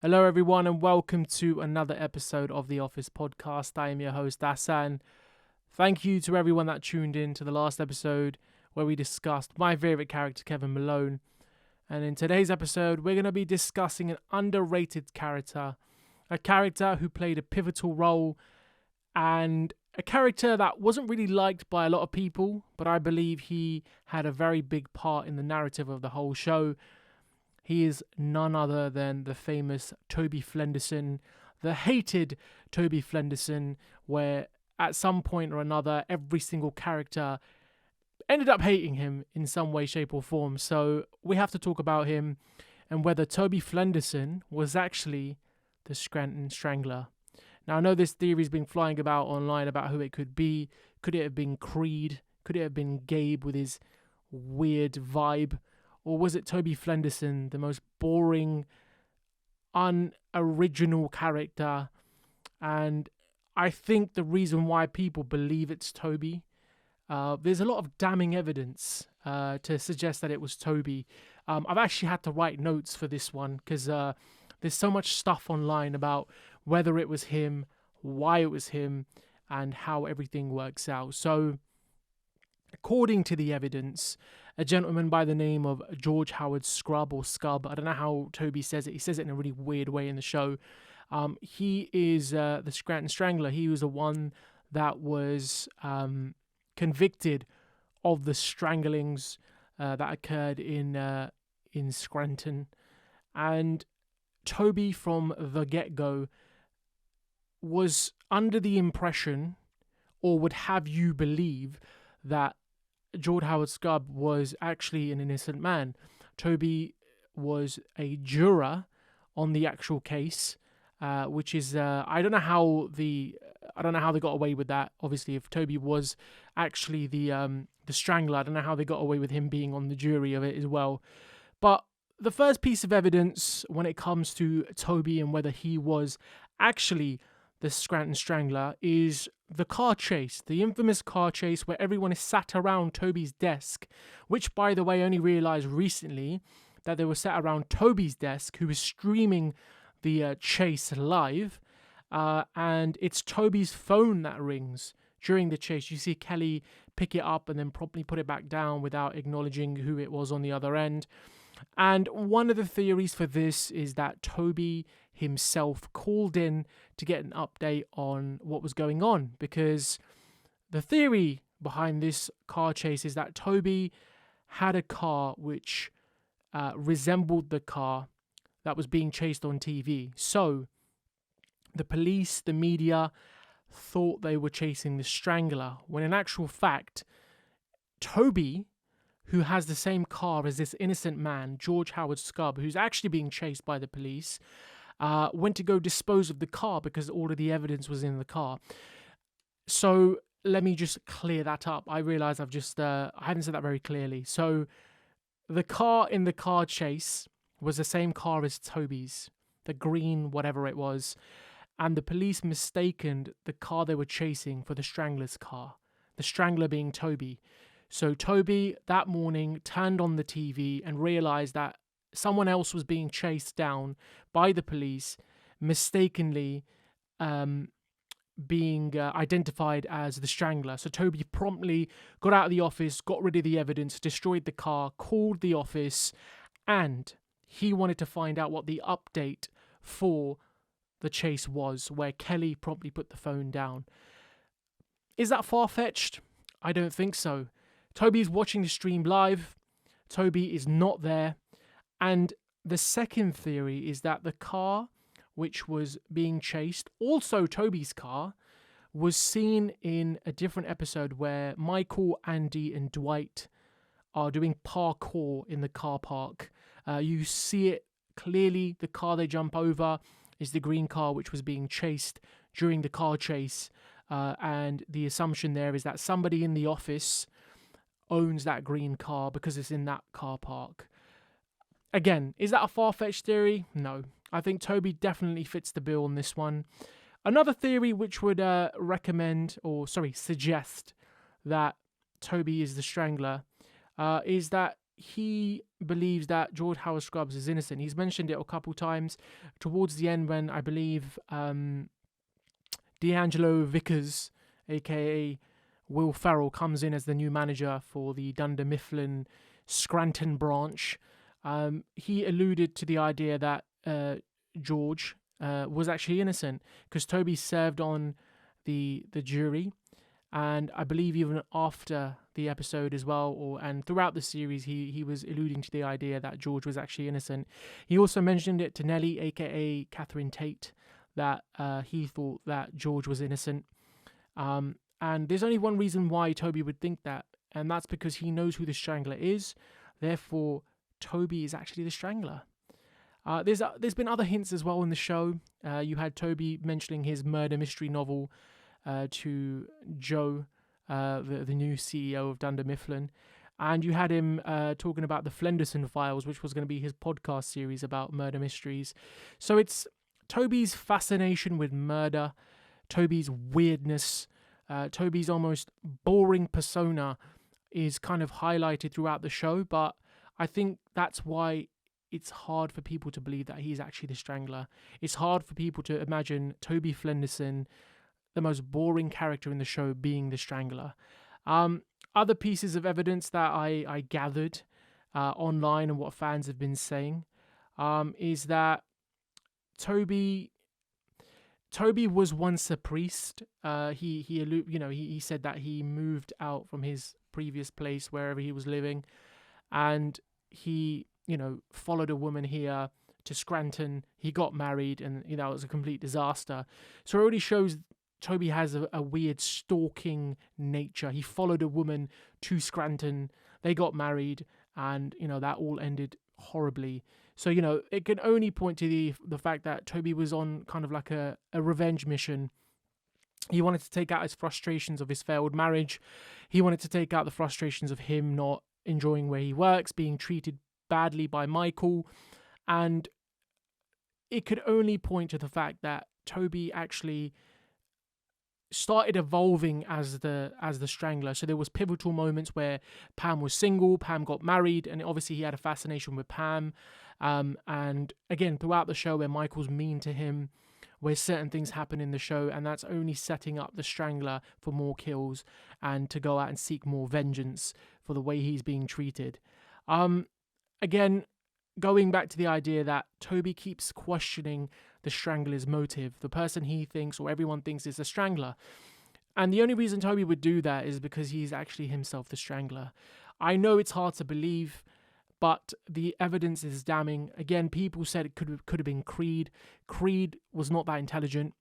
Hello, everyone, and welcome to another episode of the Office Podcast. I am your host, Hassan. Thank you to everyone that tuned in to the last episode where we discussed my favourite character, Kevin Malone. And in today's episode, we're going to be discussing an underrated character, a character who played a pivotal role, and a character that wasn't really liked by a lot of people, but I believe he had a very big part in the narrative of the whole show. He is none other than the famous Toby Flenderson, the hated Toby Flenderson, where at some point or another, every single character ended up hating him in some way, shape, or form. So we have to talk about him and whether Toby Flenderson was actually the Scranton Strangler. Now, I know this theory's been flying about online about who it could be. Could it have been Creed? Could it have been Gabe with his weird vibe? Or was it Toby Flenderson, the most boring, unoriginal character? And I think the reason why people believe it's Toby, there's a lot of damning evidence to suggest that it was Toby. I've actually had to write notes for this one because there's so much stuff online about whether it was him, why it was him, and how everything works out. So, according to the evidence, a gentleman by the name of George Howard Scrub or Scub, I don't know how Toby says it, he says it in a really weird way in the show. He is the Scranton Strangler. He was the one that was convicted of the stranglings that occurred in Scranton. And Toby, from the get-go, was under the impression, or would have you believe, that George Howard Scub was actually an innocent man. Toby was a juror on the actual case, which is I don't know how they got away with that. Obviously, if Toby was actually the Strangler, I don't know how they got away with him being on the jury of it as well. But the first piece of evidence when it comes to Toby and whether he was actually the Scranton Strangler is the car chase, the infamous car chase where everyone is sat around Toby's desk, which, by the way, I only realised recently that they were sat around Toby's desk, who was streaming the chase live, and it's Toby's phone that rings during the chase. You see Kelly pick it up and then promptly put it back down without acknowledging who it was on the other end. And one of the theories for this is that Toby himself called in to get an update on what was going on, because the theory behind this car chase is that Toby had a car which resembled the car that was being chased on TV. So the police, the media, thought they were chasing the Strangler, when in actual fact, Toby, who has the same car as this innocent man, George Howard Scub, who's actually being chased by the police, went to go dispose of the car because all of the evidence was in the car. So let me just clear that up. I realise I hadn't said that very clearly. So the car in the car chase was the same car as Toby's, the green whatever it was, and the police mistaken the car they were chasing for the Strangler's car, the Strangler being Toby. So Toby that morning turned on the TV and realised that someone else was being chased down by the police, mistakenly being identified as the Strangler. So Toby promptly got out of the office, got rid of the evidence, destroyed the car, called the office, and he wanted to find out what the update for the chase was, where Kelly promptly put the phone down. Is that far-fetched? I don't think so. Toby's watching the stream live. Toby is not there. And the second theory is that the car which was being chased, also Toby's car, was seen in a different episode where Michael, Andy, and Dwight are doing parkour in the car park. You see it clearly. The car they jump over is the green car which was being chased during the car chase. And the assumption there is that somebody in the office owns that green car because it's in that car park. Again, is that a far-fetched theory? No. I think Toby definitely fits the bill on this one. Another theory which would suggest that Toby is the Strangler is that he believes that George Howard Scruggs is innocent. He's mentioned it a couple times towards the end when I believe D'Angelo Vickers, aka Will Ferrell, comes in as the new manager for the Dunder Mifflin Scranton branch. He alluded to the idea that George was actually innocent because Toby served on the jury, and I believe even after the episode as well, and throughout the series, he was alluding to the idea that George was actually innocent. He also mentioned it to Nellie, aka Catherine Tate, that he thought that George was innocent. And there's only one reason why Toby would think that, and that's because he knows who the Strangler is. Therefore, Toby is actually the Strangler. There's been other hints as well in the show. You had Toby mentioning his murder mystery novel to Joe, the new CEO of Dunder Mifflin. And you had him talking about the Flenderson Files, which was going to be his podcast series about murder mysteries. So it's Toby's fascination with murder, Toby's weirdness, Toby's almost boring persona is kind of highlighted throughout the show, but I think that's why it's hard for people to believe that he's actually the Strangler. It's hard for people to imagine Toby Flenderson, the most boring character in the show, being the Strangler. Other pieces of evidence that I gathered online and what fans have been saying is that Toby was once a priest. He said that he moved out from his previous place wherever he was living, and he followed a woman here to Scranton. He got married, and it was a complete disaster. So it already shows Toby has a weird stalking nature. He followed a woman to Scranton. They got married, and that all ended horribly. So it can only point to the fact that Toby was on kind of like a revenge mission. He wanted to take out his frustrations of his failed marriage. He wanted to take out the frustrations of him not enjoying where he works, being treated badly by Michael, and it could only point to the fact that Toby actually started evolving as the Strangler. So there was pivotal moments where Pam was single, Pam got married, and obviously he had a fascination with Pam. And again, throughout the show, where Michael's mean to him, where certain things happen in the show, and that's only setting up the Strangler for more kills and to go out and seek more vengeance for the way he's being treated. Again, going back to the idea that Toby keeps questioning the Strangler's motive, the person he thinks or everyone thinks is the Strangler. And the only reason Toby would do that is because he's actually himself the Strangler. I know it's hard to believe, but the evidence is damning. Again, people said it could have been Creed. Creed was not that intelligent.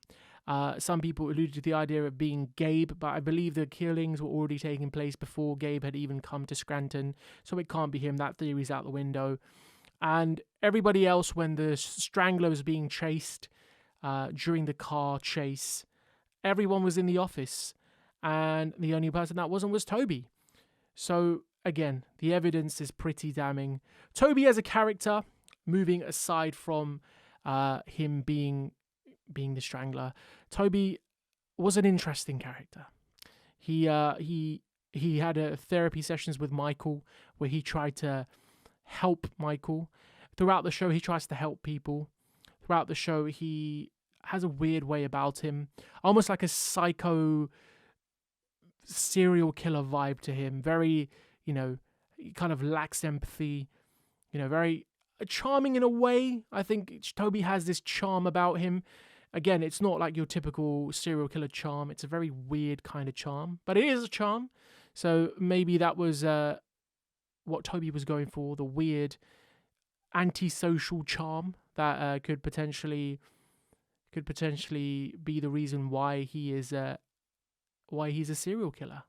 Some people alluded to the idea of being Gabe, but I believe the killings were already taking place before Gabe had even come to Scranton, so it can't be him. That theory's out the window. And everybody else, when the Strangler was being chased during the car chase, everyone was in the office, and the only person that wasn't was Toby. So again, the evidence is pretty damning. Toby as a character, moving aside from him being the Strangler, Toby was an interesting character. He had therapy sessions with Michael where he tried to help Michael. Throughout the show, he tries to help people. Throughout the show, he has a weird way about him, almost like a psycho serial killer vibe to him. Very, he kind of lacks empathy, very charming in a way. I think Toby has this charm about him. Again, it's not like your typical serial killer charm. It's a very weird kind of charm, but it is a charm. So maybe that was what Toby was going for, the weird antisocial charm that could potentially be the reason why he's a serial killer.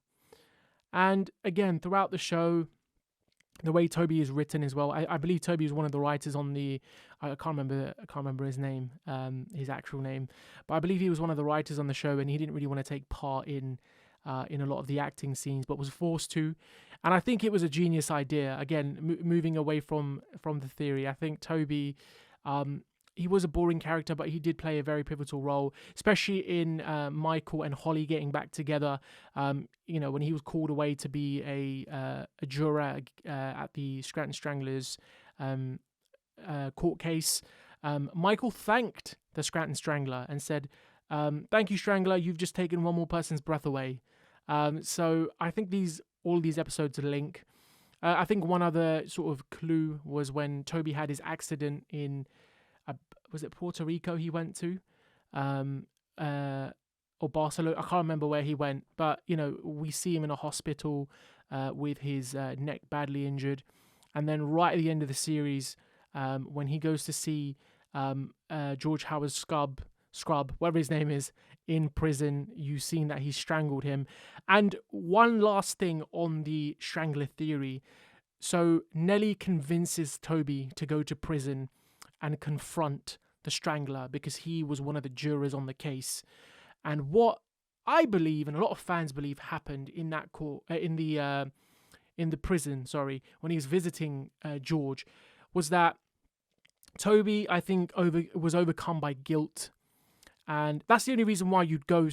And again, throughout the show, the way Toby is written as well, I believe Toby was one of the writers on the, I can't remember his name, his actual name, but I believe he was one of the writers on the show, and he didn't really want to take part in a lot of the acting scenes, but was forced to. And I think it was a genius idea. Again, moving away from the theory, I think Toby he was a boring character, but he did play a very pivotal role, especially in Michael and Holly getting back together. When he was called away to be a juror at the Scranton Stranglers court case, Michael thanked the Scranton Strangler and said, "Thank you, Strangler. You've just taken one more person's breath away." So I think all these episodes link. I think one other sort of clue was when Toby had his accident in, was it Puerto Rico he went to? Or Barcelona? I can't remember where he went. But, we see him in a hospital with his neck badly injured. And then right at the end of the series, when he goes to see George Howard Scrub, whatever his name is, in prison, you've seen that he strangled him. And one last thing on the Strangler theory. So Nellie convinces Toby to go to prison and confront the Strangler because he was one of the jurors on the case. And what I believe, and a lot of fans believe, happened in that court, in the prison, when he was visiting George, was that Toby, I think, was overcome by guilt. And that's the only reason why you'd go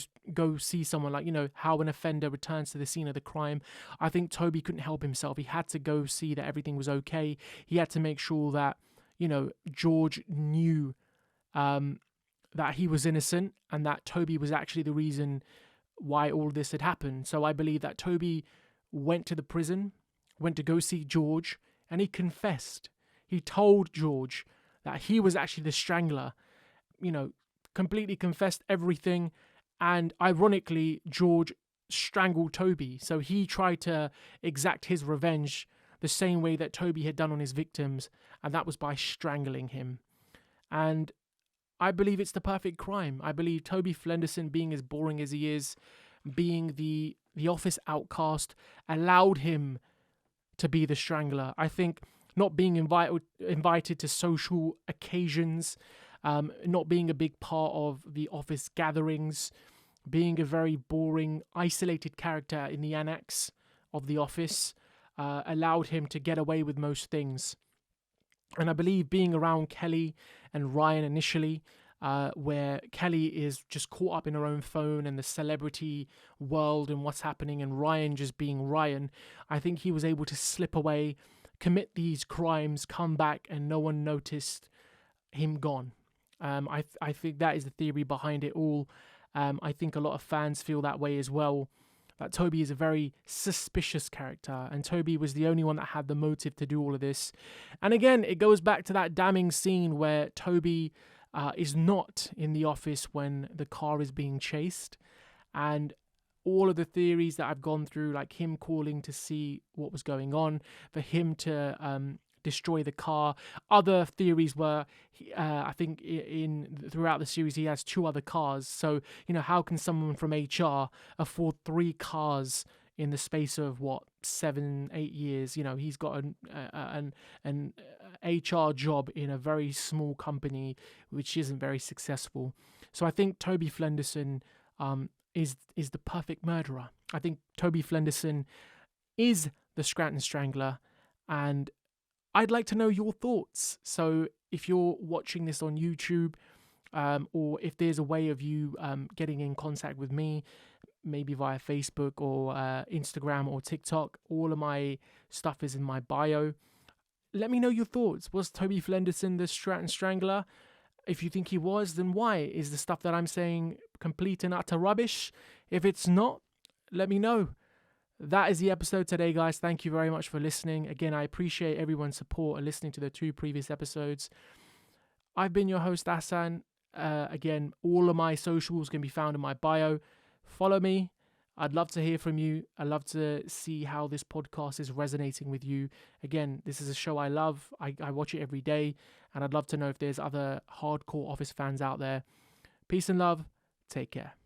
see someone, like, how an offender returns to the scene of the crime. I think Toby couldn't help himself. He had to go see that everything was okay. He had to make sure that, George knew that he was innocent and that Toby was actually the reason why all this had happened. So I believe that Toby went to the prison, went to go see George, and he confessed. He told George that he was actually the Strangler, completely confessed everything. And ironically, George strangled Toby. So he tried to exact his revenge the same way that Toby had done on his victims, and that was by strangling him. And I believe it's the perfect crime. I believe Toby Flenderson, being as boring as he is, being the office outcast, allowed him to be the Strangler. I think not being invited to social occasions, not being a big part of the office gatherings, being a very boring, isolated character in the annex of the office, allowed him to get away with most things. And I believe being around Kelly and Ryan initially, where Kelly is just caught up in her own phone and the celebrity world and what's happening, and Ryan just being Ryan, I think he was able to slip away, commit these crimes, come back, and no one noticed him gone. I think that is the theory behind it all. I think a lot of fans feel that way as well, that Toby is a very suspicious character, and Toby was the only one that had the motive to do all of this. And again, it goes back to that damning scene where Toby is not in the office when the car is being chased, and all of the theories that I've gone through, like him calling to see what was going on, for him to destroy the car. Other theories were, I think throughout the series, he has 2 other cars. So, how can someone from HR afford 3 cars in the space of 7-8 years? He's got an HR job in a very small company, which isn't very successful. So I think Toby Flenderson is the perfect murderer. I think Toby Flenderson is the Scranton Strangler, and I'd like to know your thoughts. So if you're watching this on YouTube, or if there's a way of you getting in contact with me, maybe via Facebook or Instagram or TikTok, all of my stuff is in my bio. Let me know your thoughts. Was Toby Flenderson the Scranton Strangler? If you think he was, then why? Is the stuff that I'm saying complete and utter rubbish? If it's not, let me know. That is the episode today, guys. Thank you very much for listening. Again, I appreciate everyone's support and listening to the 2 previous episodes. I've been your host, Hassan. Again, all of my socials can be found in my bio. Follow me. I'd love to hear from you. I'd love to see how this podcast is resonating with you. Again, this is a show I love. I watch it every day, and I'd love to know if there's other hardcore Office fans out there. Peace and love. Take care.